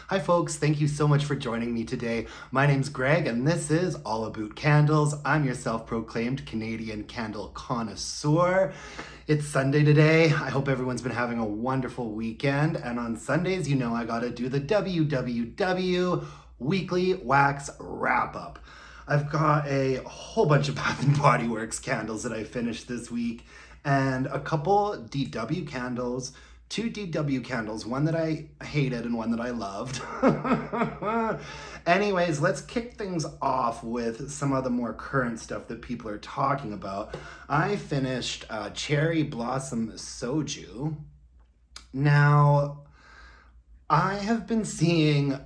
Hi folks, thank you so much for joining me today. My name's Greg and this is All About Candles. I'm your self-proclaimed Canadian candle connoisseur. It's Sunday today. I hope everyone's been having a wonderful weekend. And on Sundays, you know I gotta do the WWW Weekly Wax Wrap-Up. I've got a whole bunch of Bath & Body Works candles that I finished this week and a couple DW candles. Two DW candles, one that I hated and one that I loved. Anyways, let's kick things off with some of the more current stuff that people are talking about. I finished Cherry Blossom Soju. Now, I have been seeing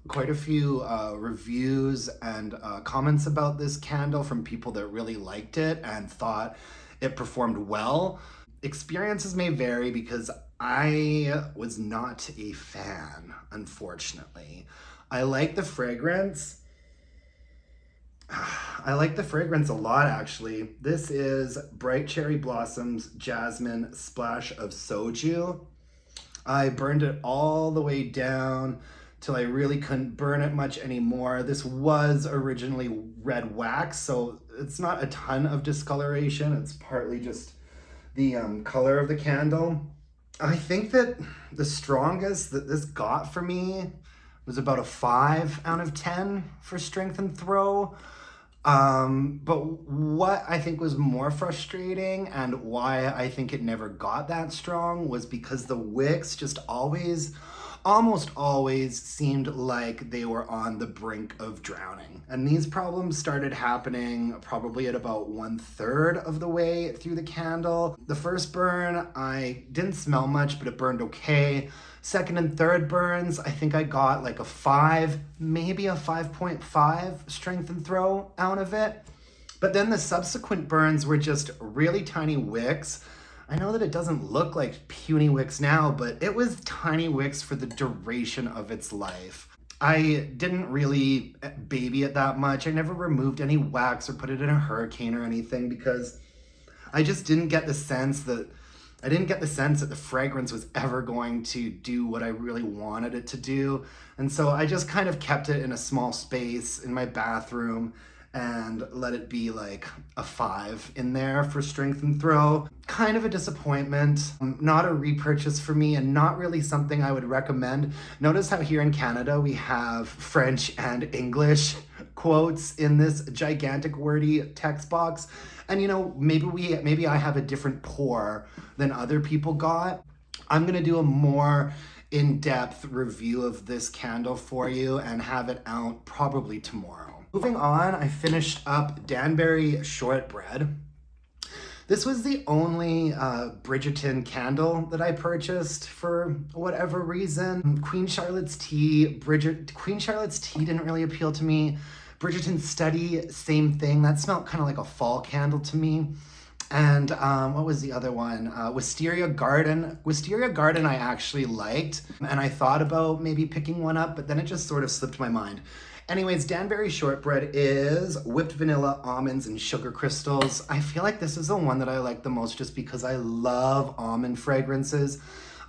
quite a few reviews and comments about this candle from people that really liked it and thought it performed well. Experiences may vary because I was not a fan, unfortunately. I like the fragrance. I like the fragrance a lot, actually. This is Bright Cherry Blossoms Jasmine Splash of Soju. I burned it all the way down till I really couldn't burn it much anymore. This was originally red wax, so it's not a ton of discoloration. It's partly just the color of the candle. I think that the strongest that this got for me was about a 5 out of 10 for strength and throw. But what I think was more frustrating and why I think it never got that strong was because the wicks just almost always seemed like they were on the brink of drowning. And these problems started happening probably at about 1/3 of the way through the candle. The first burn, I didn't smell much, but it burned okay. Second and third burns, I think I got like a 5, maybe a 5.5 strength and throw out of it. But then the subsequent burns were just really tiny wicks. I know that it doesn't look like puny wicks now, but it was tiny wicks for the duration of its life. I didn't really baby it that much. I never removed any wax or put it in a hurricane or anything because I just didn't get the sense that the fragrance was ever going to do what I really wanted it to do. And so I just kind of kept it in a small space in my bathroom and let it be like a 5 in there for strength and throw. Kind of a disappointment, not a repurchase for me and not really something I would recommend. Notice how here in Canada we have French and English quotes in this gigantic wordy text box. And you know, maybe I have a different pour than other people got. I'm gonna do a more in-depth review of this candle for you and have it out probably tomorrow. Moving on, I finished up Danbury Shortbread. This was the only Bridgerton candle that I purchased for whatever reason. Queen Charlotte's Tea didn't really appeal to me. Bridgerton Study, same thing. That smelled kind of like a fall candle to me. And what was the other one? Wisteria Garden. Wisteria Garden I actually liked, and I thought about maybe picking one up, but then it just sort of slipped my mind. Anyways, Danbury Shortbread is whipped vanilla, almonds, and sugar crystals. I feel like this is the one that I like the most just because I love almond fragrances.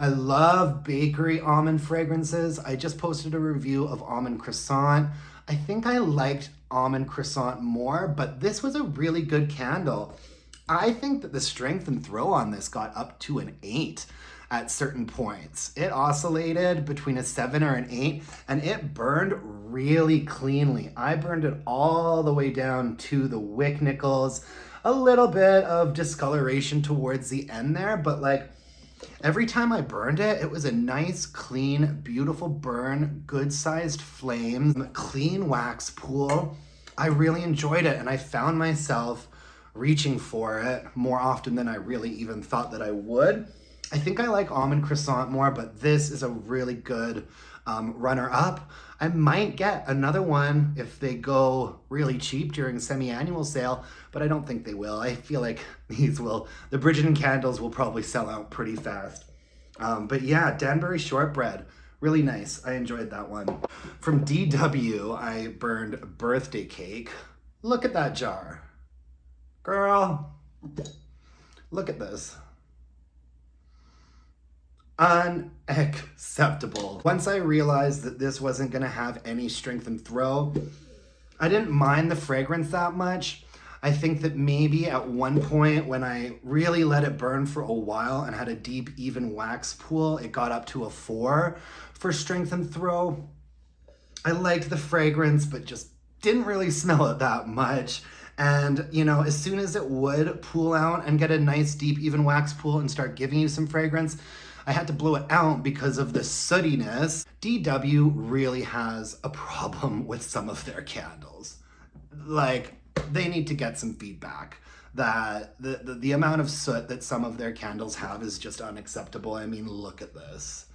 I love bakery almond fragrances. I just posted a review of almond croissant. I think I liked almond croissant more, but this was a really good candle. I think that the strength and throw on this got up to an 8 at certain points. It oscillated between a 7 or an 8, and it burned really cleanly. I burned it all the way down to the wick nickels. A little bit of discoloration towards the end there, but like every time I burned it, it was a nice, clean, beautiful burn, good-sized flames, clean wax pool. I really enjoyed it, and I found myself reaching for it more often than I really even thought that I would. I think I like almond croissant more, but this is a really good runner-up. I might get another one if they go really cheap during semi-annual sale, but I don't think they will. I feel like the Bridgerton candles will probably sell out pretty fast. But yeah, Danbury Shortbread, really nice. I enjoyed that one. From DW, I burned Birthday Cake. Look at that jar. Girl, look at this. Unacceptable. Once I realized that this wasn't gonna have any strength and throw, I didn't mind the fragrance that much. I think that maybe at one point when I really let it burn for a while and had a deep, even wax pool, it got up to a 4 for strength and throw. I liked the fragrance, but just didn't really smell it that much. And, you know, as soon as it would pool out and get a nice, deep, even wax pool and start giving you some fragrance, I had to blow it out because of the sootiness. DW really has a problem with some of their candles. Like, they need to get some feedback that the amount of soot that some of their candles have is just unacceptable. I mean, look at this.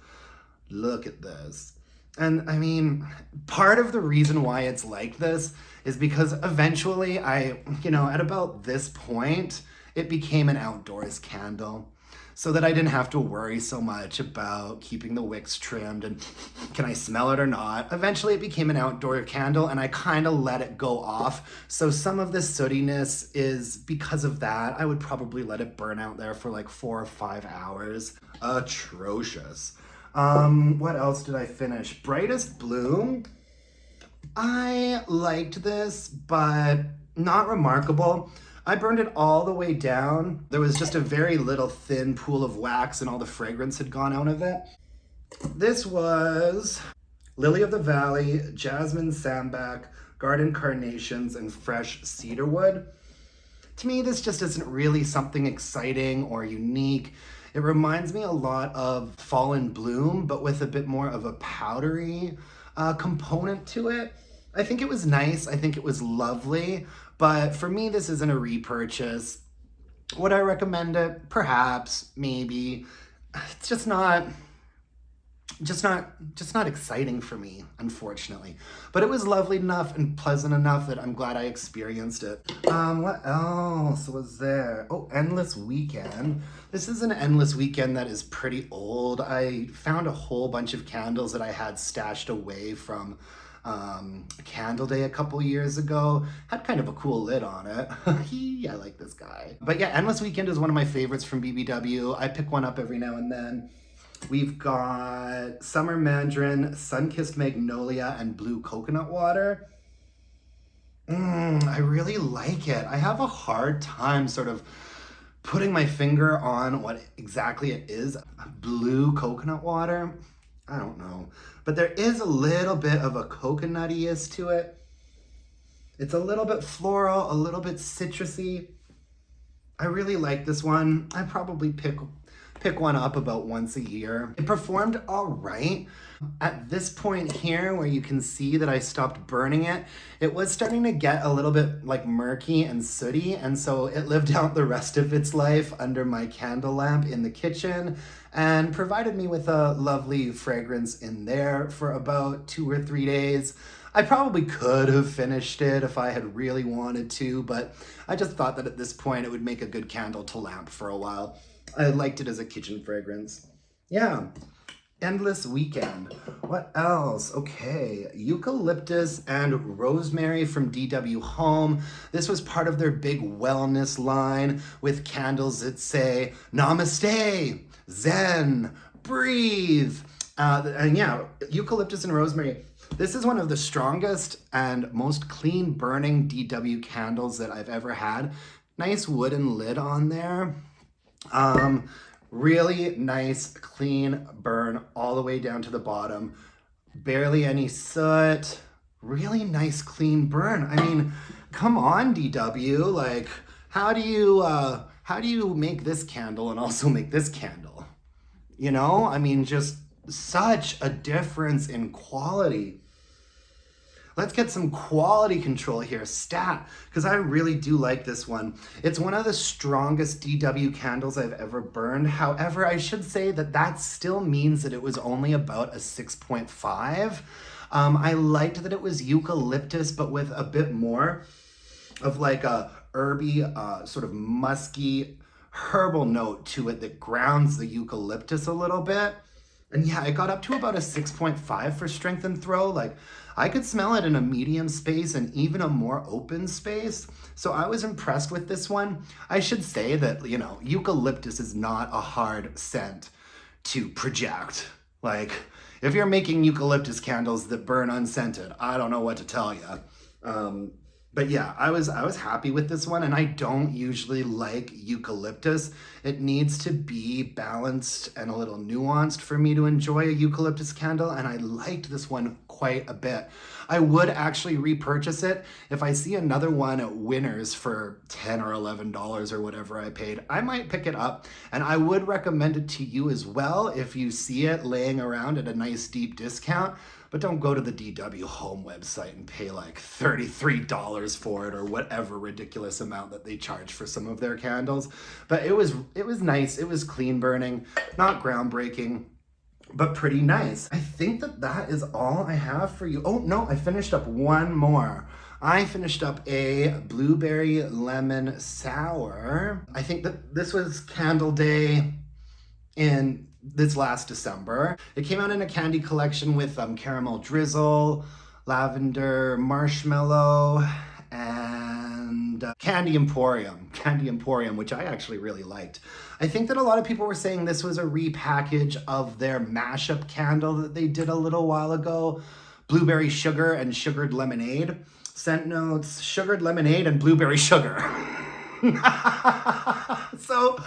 Look at this. And I mean, part of the reason why it's like this is because eventually at about this point, it became an outdoors candle so that I didn't have to worry so much about keeping the wicks trimmed and can I smell it or not. Eventually it became an outdoor candle and I kind of let it go off. So some of the sootiness is because of that. I would probably let it burn out there for like 4 or 5 hours. Atrocious. What else did I finish? Brightest Bloom. I liked this, but not remarkable. I burned it all the way down. There was just a very little thin pool of wax and all the fragrance had gone out of it. This was Lily of the Valley, Jasmine Sambac, Garden Carnations, and Fresh Cedarwood. To me, this just isn't really something exciting or unique. It reminds me a lot of Fallen Bloom, but with a bit more of a powdery component to it. I think it was nice. I think it was lovely. But for me, this isn't a repurchase. Would I recommend it? Perhaps, maybe. It's just not exciting for me, unfortunately. But it was lovely enough and pleasant enough that I'm glad I experienced it. What else was there? Oh, Endless Weekend. This is an Endless Weekend that is pretty old. I found a whole bunch of candles that I had stashed away from Candle Day a couple years ago. Had kind of a cool lid on it. I like this guy. But yeah, Endless Weekend is one of my favorites from BBW. I pick one up every now and then. We've got Summer Mandarin, Sun-Kissed Magnolia, and Blue Coconut Water. I really like it. I have a hard time sort of putting my finger on what exactly it is. Blue Coconut Water? I don't know. But there is a little bit of a coconuttiness to it. It's a little bit floral, a little bit citrusy. I really like this one. I probably pick one up about once a year. It performed all right. At this point here where you can see that I stopped burning it, it was starting to get a little bit like murky and sooty, and so it lived out the rest of its life under my candle lamp in the kitchen and provided me with a lovely fragrance in there for about 2 or 3 days. I probably could have finished it if I had really wanted to, but I just thought that at this point it would make a good candle to lamp for a while. I liked it as a kitchen fragrance. Yeah. Endless Weekend. What else? Okay. Eucalyptus and Rosemary from DW Home. This was part of their big wellness line with candles that say Namaste, Zen, Breathe. And yeah, Eucalyptus and Rosemary. This is one of the strongest and most clean burning DW candles that I've ever had. Nice wooden lid on there. Really nice, clean burn all the way down to the bottom. Barely any soot. Really nice, clean burn. I mean, come on, DW. Like, how do you make this candle and also make this candle? You know, I mean, just such a difference in quality. Let's get some quality control here, stat, because I really do like this one. It's one of the strongest DW candles I've ever burned. However, I should say that still means that it was only about a 6.5. I liked that it was eucalyptus, but with a bit more of like a herby, sort of musky, herbal note to it that grounds the eucalyptus a little bit. And yeah, it got up to about a 6.5 for strength and throw. Like, I could smell it in a medium space and even a more open space. So I was impressed with this one. I should say that, you know, eucalyptus is not a hard scent. to project. Like, if you're making eucalyptus candles that burn unscented, I don't know what to tell you. But yeah, I was happy with this one, and I don't usually like eucalyptus. It needs to be balanced and a little nuanced for me to enjoy a eucalyptus candle, and I liked this one quite a bit. I would actually repurchase it if I see another one at Winners for $10 or $11 or whatever I paid. I might pick it up, and I would recommend it to you as well if you see it laying around at a nice deep discount. But don't go to the DW Home website and pay like $33 for it or whatever ridiculous amount that they charge for some of their candles. But it was nice. It was clean burning, not groundbreaking, but pretty nice. I think that is all I have for you. Oh no, I finished up one more. I finished up a blueberry lemon sour. I think that this was Candle Day in this last December. It came out in a candy collection with caramel drizzle, lavender marshmallow, and Candy Emporium, which I actually really liked. I think that a lot of people were saying this was a repackage of their mashup candle that they did a little while ago, blueberry sugar and sugared lemonade. Scent notes, sugared lemonade and blueberry sugar. So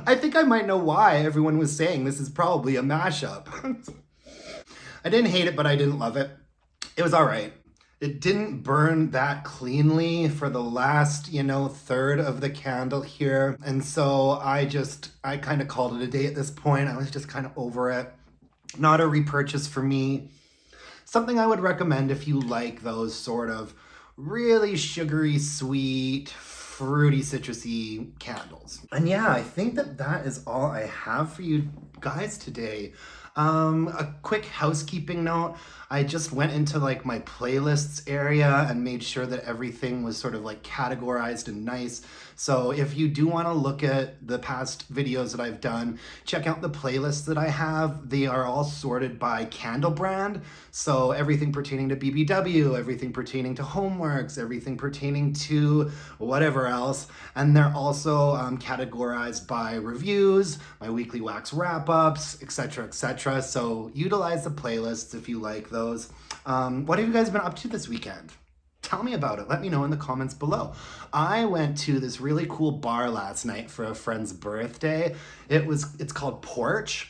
I think I might know why everyone was saying this is probably a mashup. I didn't hate it, but I didn't love it. It was all right. It didn't burn that cleanly for the last, third of the candle here. And so I kind of called it a day at this point. I was just kind of over it. Not a repurchase for me. Something I would recommend if you like those sort of really sugary, sweet, fruity, citrusy candles. And yeah, I think that is all I have for you guys today. A quick housekeeping note. I just went into like my playlists area and made sure that everything was sort of like categorized and nice. So if you do want to look at the past videos that I've done, check out the playlists that I have. They are all sorted by candle brand. So everything pertaining to BBW, everything pertaining to Homeworks, everything pertaining to whatever else. And they're also categorized by reviews, my weekly wax wrap-ups, etc., etc. So utilize the playlists if you like those. What have you guys been up to this weekend? Tell me about it. Let me know in the comments below. I went to this really cool bar last night for a friend's birthday. It's called Porch.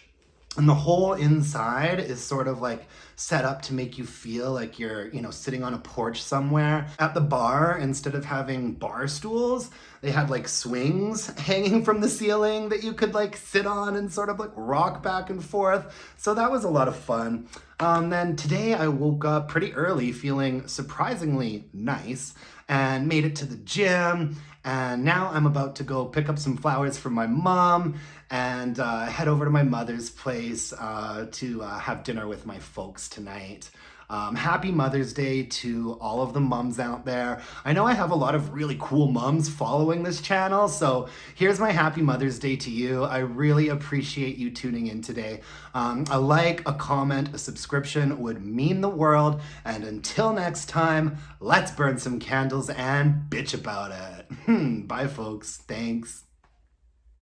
And the whole inside is sort of like set up to make you feel like you're, sitting on a porch somewhere. At the bar, instead of having bar stools, they had like swings hanging from the ceiling that you could like sit on and sort of like rock back and forth. So that was a lot of fun. Then today I woke up pretty early feeling surprisingly nice and made it to the gym. And now I'm about to go pick up some flowers for my mom and head over to my mother's place to have dinner with my folks tonight. Happy Mother's Day to all of the mums out there. I know I have a lot of really cool mums following this channel, so here's my happy Mother's Day to you. I really appreciate you tuning in today. A like, a comment, a subscription would mean the world. And until next time, let's burn some candles and bitch about it. Bye, folks. Thanks.